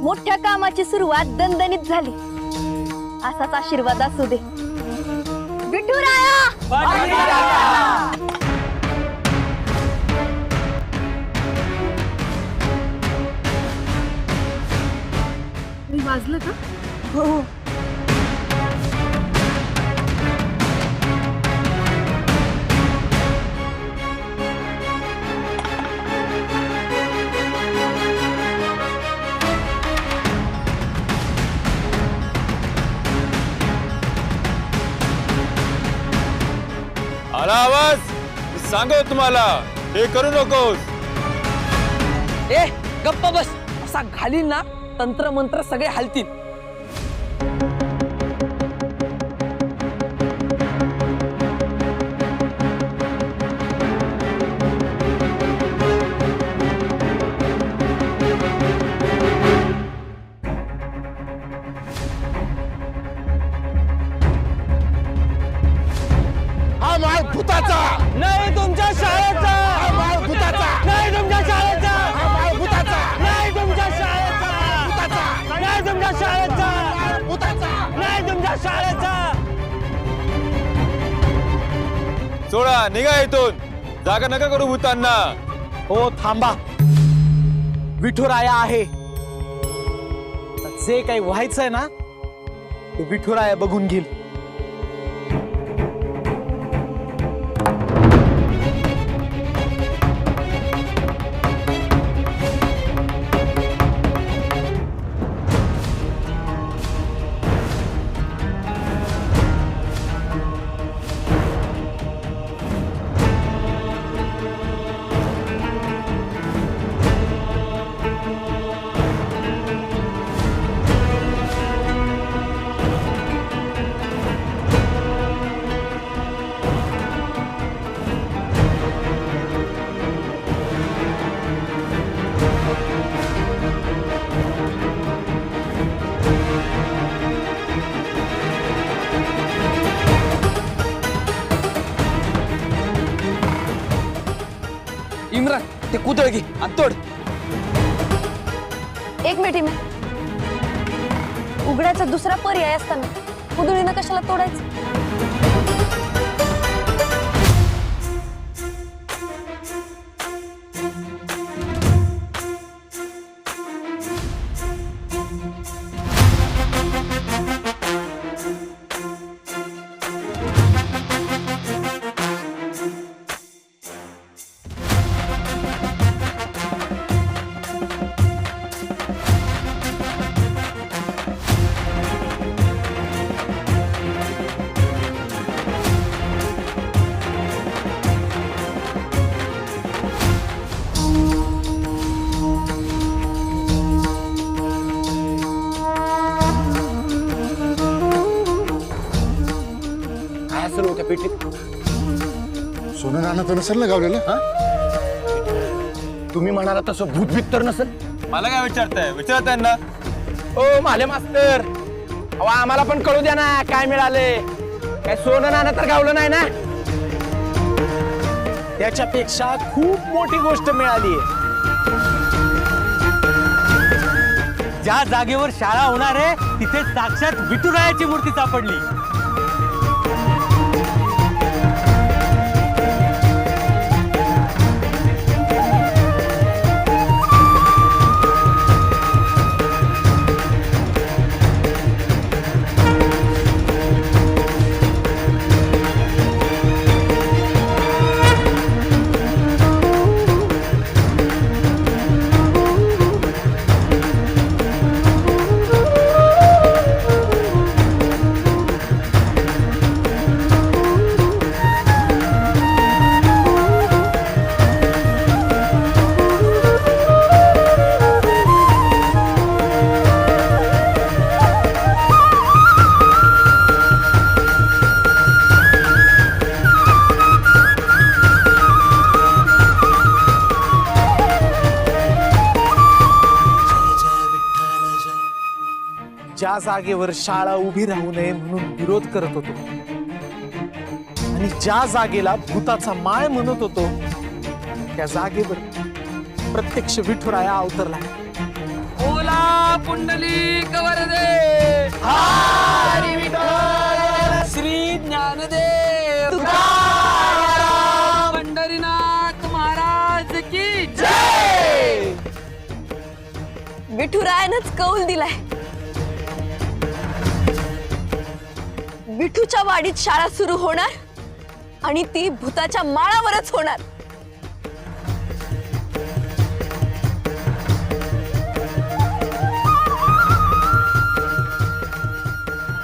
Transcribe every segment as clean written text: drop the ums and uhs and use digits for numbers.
मोठ्या कामाची सुरुवात दणदणीत झाली असाच आशीर्वाद असू दे। विठुराया वाजलं का? हो आला आवाज? सांगो तुम्हाला हे करू नकोस। ए गप्प बस, असा घालील ना तंत्र मंत्र सगळे हलतील। हा माळ भूताचा नाही तुमच्या शाळेचा, हा माळ भूताचा नाही तुमच्या शाळेचा, हा माळ भूताचा नाही तुमच्या शाळेचा, भूताचा नाही तुमच्या शाळेचा, भूताचा नाही तुमच्या शाळेचा। सोडा, निघा इथून। जागा नका करू भूतांना। हो थांबा, विठुराया आहे। जे काही व्हायचंय ना ते विठुराया बघून घेईल। इम्रान ते कुदळ घे आणि तोड। एक मिनिट मी उघड्याचा दुसरा पर्याय असताना कुदळीनं कशाला तोडायचं? काय असेल होत्या पेटीत? सोनं नाणं तर नसेल ना गावलेलं? तुम्ही म्हणाला तसं भूतभीत तर नसेल? मला काय विचारताय? विचारा त्यांना। ओ माले मास्तर, अहो आम्हाला पण कळू द्या ना काय मिळाले। काय सोनं नाणं तर गावलं नाही ना? त्याच्यापेक्षा खूप मोठी गोष्ट मिळाली आहे। ज्या जागेवर शाळा होणार आहे तिथे साक्षात विठुरायाची मूर्ती सापडली। ज्या जागेवर शाळा उभी राहू नये म्हणून विरोध करत होतो आणि ज्या जागेला भूताचा माळ म्हणत होतो त्या जागेवर प्रत्यक्ष विठुराया अवतरला। ओला पुंडलिक वरदे श्री ज्ञानदेव पंढरीनाथ महाराज की जय. विठुरायानंच कौल दिलाय. विठूच्या वाडीत शाळा सुरू होणार आणि ती भूताच्या माळावरच होणार.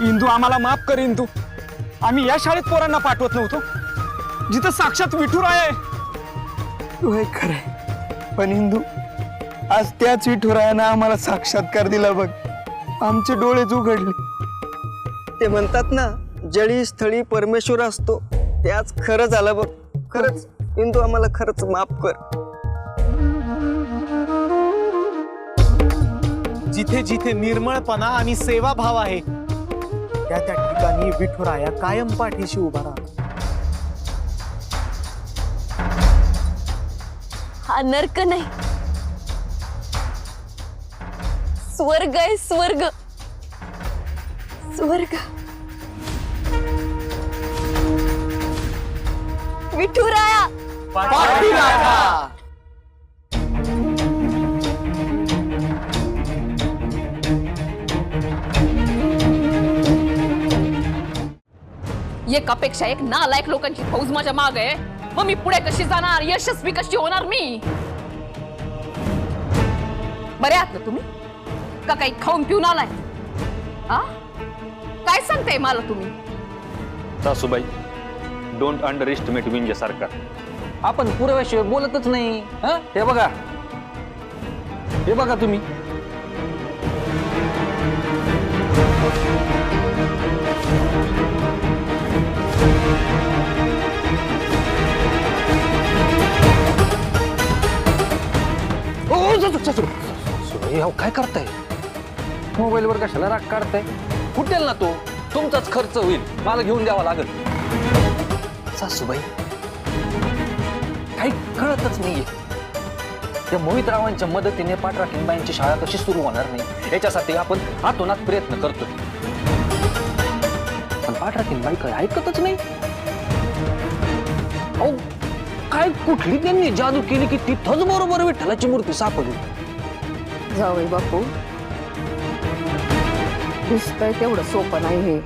इंदू आम्हाला माफ कर इंदू. आम्ही या शाळेत पोरांना पाठवत नव्हतो जिथं साक्षात विठुराय आहे. तू हे खरंय पण इंदू आज त्याच विठुरायानं आम्हाला साक्षात्कार दिला बघ. आमचे डोळेच उघडले. ते म्हणतात ना जळी स्थळी परमेश्वर असतो ते आज खरं झालं बघ. खरंच इंदू आम्हाला खरंच माफ कर. जिथे जिथे निर्मळपणा आणि सेवाभाव आहे त्या त्या ठिकाणी विठुराया कायम पाठीशी उभा राहतो. हा नर्क नाही, स्वर्ग आहे. स्वर्ग स्वर्ग. विठुराया एकापेक्षा एक नालायक लोकांची फौज माझ्या माग आहे. मग मी पुढे कशी जाणार, यशस्वी कशी होणार मी? बरे आहात ना तुम्ही? का काही खाऊन पिऊन आलाय? आ काय सांगताय मला तुम्ही? सासूबाई, डोंट अंडर एस्टिमेट विंज सरकार. आपण पुराव्याशिवाय बोलतच नाही. हे बघा, हे बघा तुम्ही. काय करताय? मोबाईलवर कशाला राग काढताय? फुटेल ना तो. तुमचाच खर्च होईल, मला घेऊन द्यावा लागेल. सासूबाई काही कळतच नाहीये. त्या मोहितरावांच्या मदतीने पाठराखीणबाईंची शाळा कशी सुरू होणार नाही याच्यासाठी आपण हातोनात प्रयत्न करतोय. पण पाठराखीणबाई काय ऐकतच नाही. अहो काय कुठली त्यांनी जादू केली की तिथंच बरोबर विठ्ठलाची मूर्ती सापडली. जावई बापू, दिसतंय तेवढं सोपं नाही हे.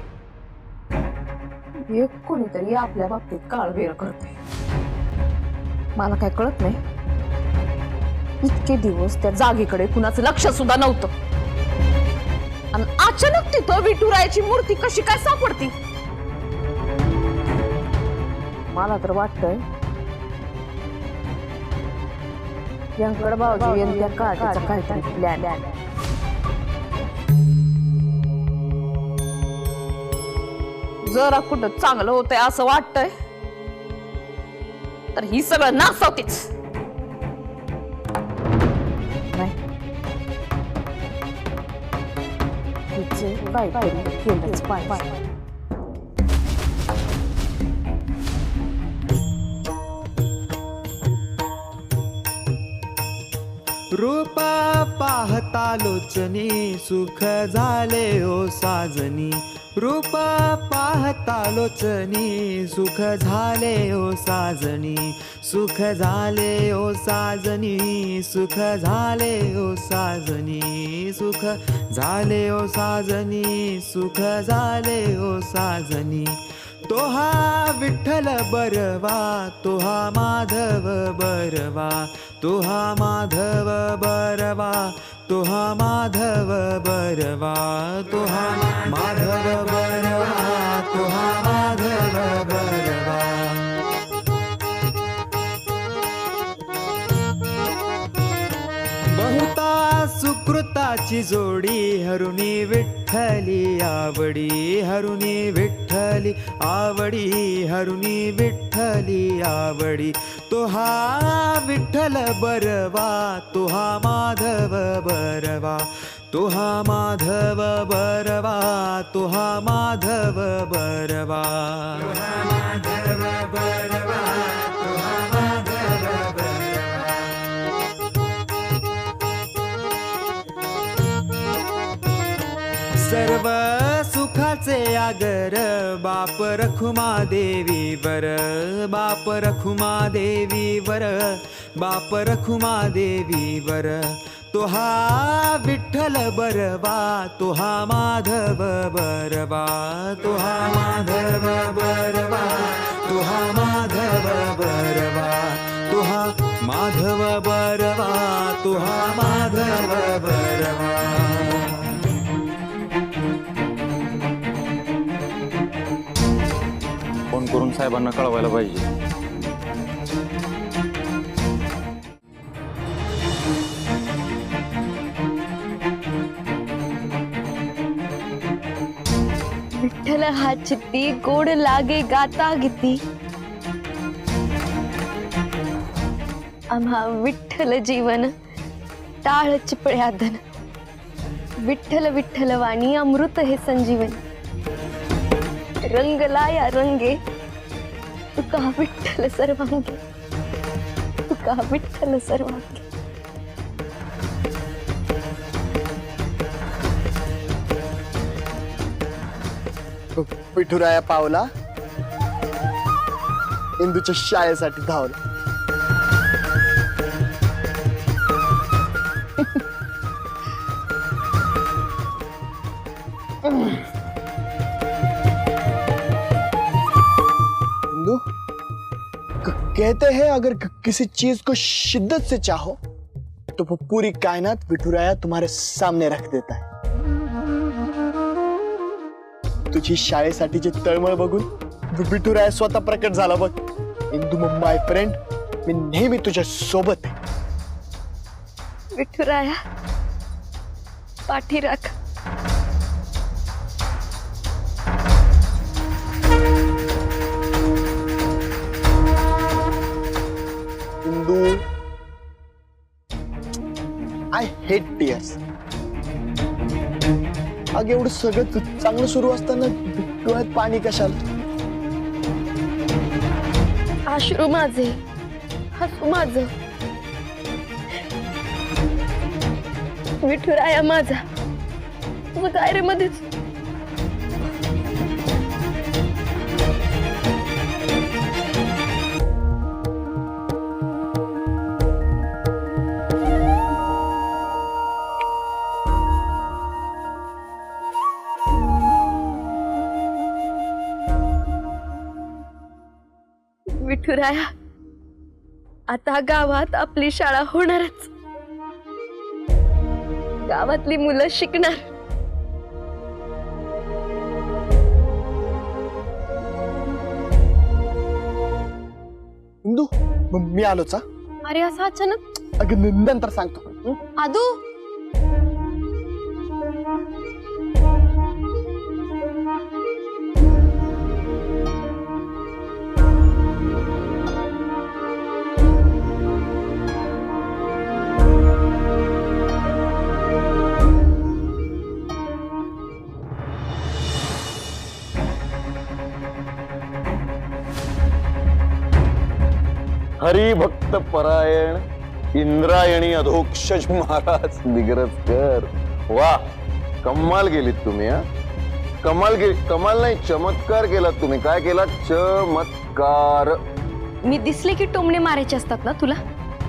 एक कोणीतरी आपल्या बाबतीत काळवेळ करते. मला काय कळत नाही. इतके दिवस त्या जागेकडे कुणाचं लक्ष सुद्धा नव्हतं आणि अचानक तिथं विठुरायाची मूर्ती कशी काय सापडती? मला तर वाटतंय व्यंकट भाऊजी यांनी त्या काठीचा काहीतरी प्लॅन. जरा कुठं चांगलं होतंय असं वाटतंय तर ही सगळं नासावतीच नाही. तिचे काहीतरी केलंच पाहिजे. रूपा पाहता लोचनी सुख झाले ओ साजनी. रूपा पाहता लोचनी सुख झाले ओ साजनी. सुख झाले ओ साजनी. सुख झाले ओ साजनी. सुख झाले ओ साजनी. सुख झाले ओ साजनी. तो हा विठ्ठल बरवा, तो हा माधव बरवा. तो हा माधव बरवा. तो हा माधव बरवा. तो हा माधव बरवा. तो हा माधव बरवा. बहुता सुकृताची जोडी हरुणी विठ्ठली आवडी. हरुणी विठ्ठली आवडी. हरुणी विठ्ठली आवडी. तो हा विठ्ठल बरवा. तो हा माधव बरवा. तो हा माधव बरवा. तो हा माधव बरवा. तो हा माधव बरवा. तो हा माधव बरवा. सर्व सुखाचे आगर बाप रखुमा देवीवर, बाप रखुमा देवीवर, बाप रखुमा देवीवर. तो हा विठ्ठल बरवा, तो हा माधव बरवा, तो हा माधव बरवा, तो हा माधव बरवा, तो हा माधव बरवा, तो हा माधव बरवा. फोन करून साहेबांना कळवायला पाहिजे. विठ्ठल हा चित्ती गोड लागे गाता गीती. आम्हा विठ्ठल जीवन टाळ चिपळ्या धन. विठ्ठल विठ्ठल वाणी अमृत हे संजीवन. रंगला या रंगे तुका विठ्ठल सर्वांगी, तुका विठ्ठल सर्वांगी. विठुराया पावला, इंदूच्या शाळेसाठी धावला. इंदू, कहते हैं अगर किसी चीज को शिद्दत से चाहो तो वो पूरी कायनात विठुराया तुम्हारे सामने रख देता है. तुझी शाळेसाठीची तळमळ बघून विठुराया स्वतः प्रकट झाला बघ. इंदू माय फ्रेंड, मी नेहमी तुझ्या सोबत आहे. विठुराया पाठी राख. Indu, I hate tears. अग एवढं सगळं चांगलं सुरू असताना डोळ्यात पाणी कशाला? अश्रू माझे, हसू माझं. विठुराया माझा, तुझं काय रे मध्येच? विठुराया, आता गावात आपली शाळा होणारच. गावातली मुलं शिकणार. इंदू, मी आलोच. अरे असं अचानक? अगं नंतर सांगतो. आदू, हरिभक्त परायण इंद्रायणी अधोक्षज महाराज दिग्रजकर. वा, कमाल केलीत तुम्ही. हा, कमाल केली. कमाल नाही, चमत्कार केलात तुम्ही. काय केलात? चमत्कार. मी दिसले की टोमणे मारायचे असतात ना तुला?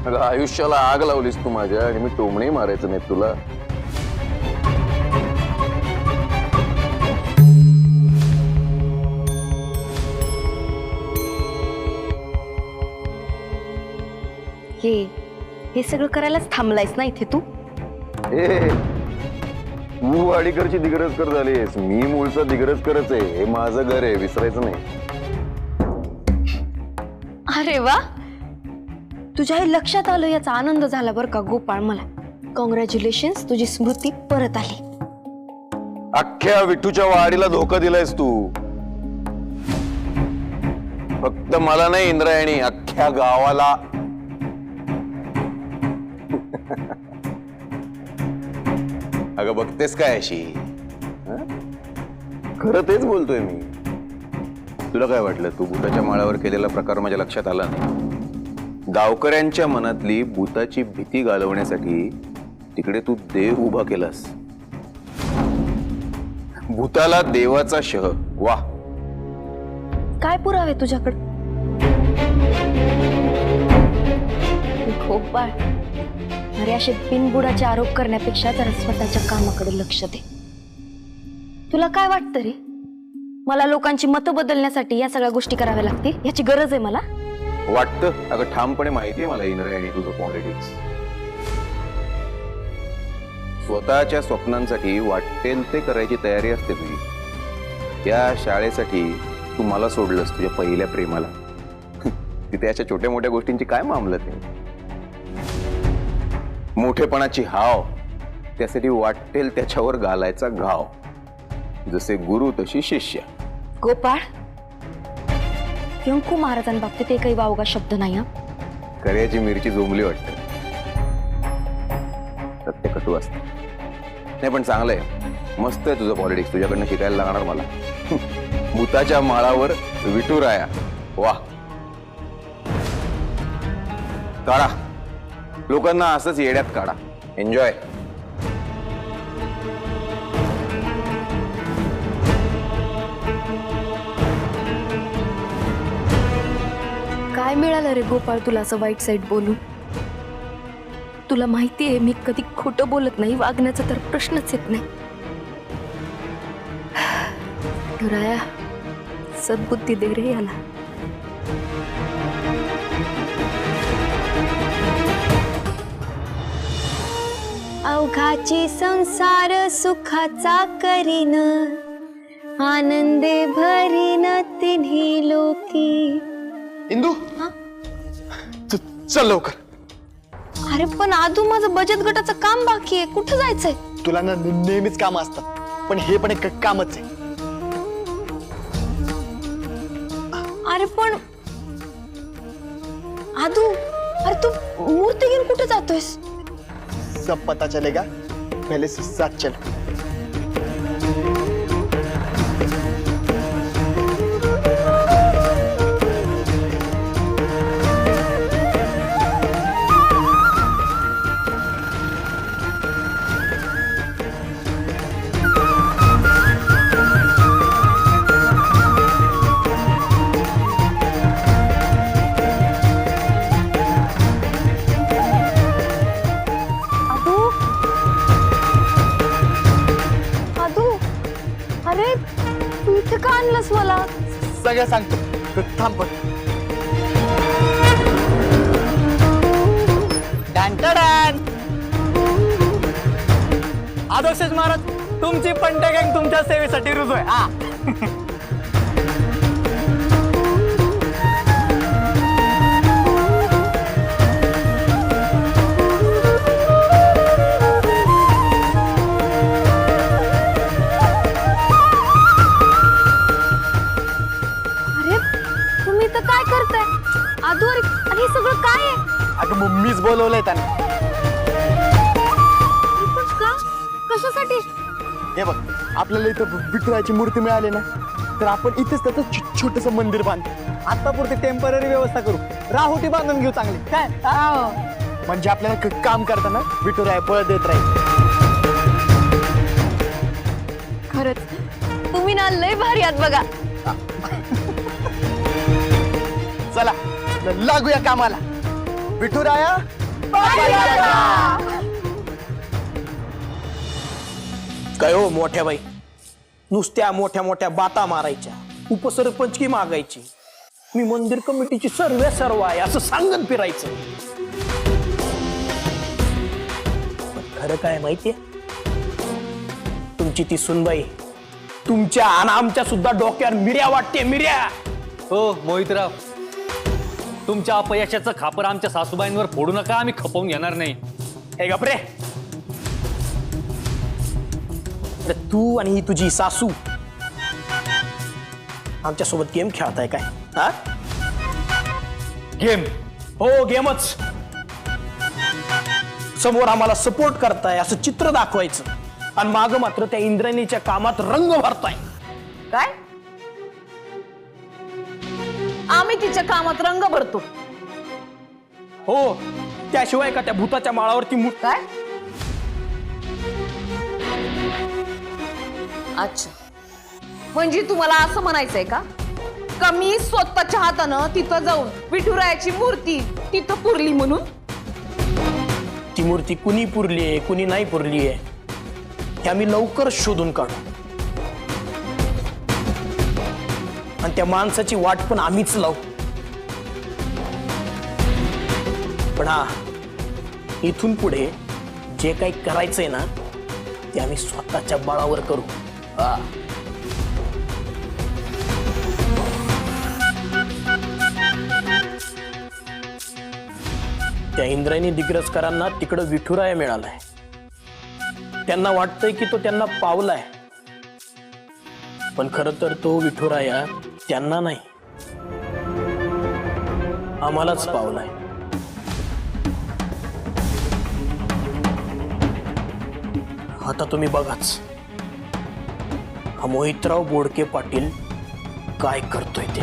अगं, आयुष्याला आग लावलीस तू माझ्या, आणि मी टोमणे मारायचं नाही तुला. हे सगळं करायलाच थांबलायस ना इथे तू? तू वाडीकरची दिग्रजकर झालीस, मी मूळचा दिग्रजकरच आहे. हे माझं घर आहे, विसरायचं नाही. अरे वा, तुझ्या हे लक्षात आलं याचा आनंद झाला बरं का गोपाळ मला. कॉंग्रॅच्युलेशन्स, तुझी स्मृती परत आली. अख्ख्या विठूच्या वाडीला धोका दिलायस तू. फक्त मला नाही इंद्रायणी, अख्ख्या गावाला. अगं बघतेस काय अशी? खरं तेच बोलतोय मी. तुला काय वाटलं? तू भूताच्या माळावर केलेला प्रकार माझ्या लक्षात आला नाही? गावकऱ्यांच्या मनातली भूताची भीती घालवण्यासाठी तिकडे तू देव उभा केलास. भूताला देवाचा शह. वा. काय पुरावे तुझ्याकडे? गोपाळ, अरे असे बिनबुडाचे आरोप करण्यापेक्षा जरा स्वतःच्या कामाकडे लक्ष दे. तुला काय वाटतं रे, मला लोकांची मतं बदलण्यासाठी या सगळ्या गोष्टी कराव्या लागतील? याची गरज आहे मला? वाटतं अगं, ठामपणे माहितीये मला इंद्रायणी तुझं पॉलिटिक्स. स्वतःच्या स्वप्नांसाठी वाटेल ते करायची तयारी असते तुझी. या शाळेसाठी तू मला सोडलंस तुझ्या पहिल्या प्रेमाला. तिथे अशा छोट्या मोठ्या गोष्टींची काय मामलत आहे? मोठेपणाची हाव, त्यासाठी वाटेल त्याच्यावर घालायचा घाव. जसे गुरु तशी शिष्य. गोपाळ, व्यंकू महाराजांबाबतीत एकही वावगा शब्द नाही. हा, कर्याची मिरची जोमली वाटते. सत्य कटू असते. नाही पण चांगलंय, मस्त आहे तुझं पॉलिटिक्स. तुझ्याकडनं शिकायला लागणार मला. भूताच्या माळावर विठुराया. वा. काढा लोकांना असंच येड्यात काढा. एन्जॉय. काय मिळालं रे गोपाळ तुला असं वाईट साईड बोलून? तुला माहिती आहे मी कधी खोटं बोलत नाही, वागण्याचा तर प्रश्नच येत नाही. विठुराया, सद्बुद्धी दे रे याला. अवघाची संसार सुखाचा करीन, आनंदे भरीन तिन्ही लोकी. इंदू, चल लवकर. अरे पण आधू, माझं बचत गटाचं काम बाकी आहे. कुठं जायचंय? तुला ना नेहमीच काम असतात, पण हे पण एक कामच आहे. अरे पण आधू, अरे तू मूर्ती घेऊन कुठे जातोयस? सब पता चलेगा, पहले साथ चल. अरे तू इथे का आणलंस मला? सगळं सांगतो, थांब पण. आदर्शच महाराज, तुमची पंट गँग तुमच्या सेवेसाठी रुजू आहे. हा. काय करताय आधू? अरे हे सगळं काय आहे? अगं मम्मीच बोलवलंय त्यांना. का? कशासाठी? हे बघ, आपल्याला इथं विठुरायाची मूर्ती मिळाली ना, तर आपण इथेच त्याचं छोटस मंदिर बांधू. आता पुरते टेम्पररी व्यवस्था करू, राहुटी बांधून घेऊ चांगली. काय म्हणजे आपल्याला काम करताना विठुराया पळ देत राहील. खरंच तुम्ही ना लय भारी आहात बघा. चला लागूया कामाला. विठुराया काय हो मोठ्या बाई, नुसत्या मोठ्या मोठ्या बाता मारायच्या, उपसरपंचकी मागायची, मी मंदिर कमिटीची सर्व आहे असं सांगत फिरायचं. पण खरं काय माहितीये, तुमची ती सुनबाई तुमच्या आणि आमच्या सुद्धा डोक्यावर मिऱ्या वाटते, मिऱ्या. हो मोहितराव, तुमच्या अपयशाचं खापर आमच्या सासूबाईंवर फोडू नका, आम्ही खपवून घेणार नाही. हे गपरे, तू आणि ही तुझी सासू आमच्या सोबत गेम खेळताय काय? हा, गेम? हो गेमच. समोर आम्हाला सपोर्ट करताय असं चित्र दाखवायचं आणि माग मात्र त्या इंद्रायणीच्या कामात रंग भरताय. काय? आम्ही तिच्या कामात रंग भरतो? हो, त्याशिवाय का त्या भूताच्या माळावरती काय? अच्छा, म्हणजे तुम्हाला असं म्हणायचंय का मी स्वतःच्या हातानं तिथं जाऊन विठुरायाची मूर्ती तिथं पुरली म्हणून? ती मूर्ती कुणी पुरली आहे कुणी नाही पुरली आहे हे आम्ही लवकर शोधून काढू आणि त्या माणसाची वाट पण आम्हीच लावू. पण हा इथून पुढे जे काही करायचंय ना ते आम्ही स्वतःच्या बळावर करू. हा. त्या इंद्रायणी दिग्रसकरांना तिकडं विठुराया मिळालाय. त्यांना वाटतंय की तो त्यांना पावलाय, पण खरं तर तो विठुराया त्यांना नाही आम्हालाच पावलाय. आता तुम्ही बघाच हा मोहितराव बोडके पाटील काय करतोय ते.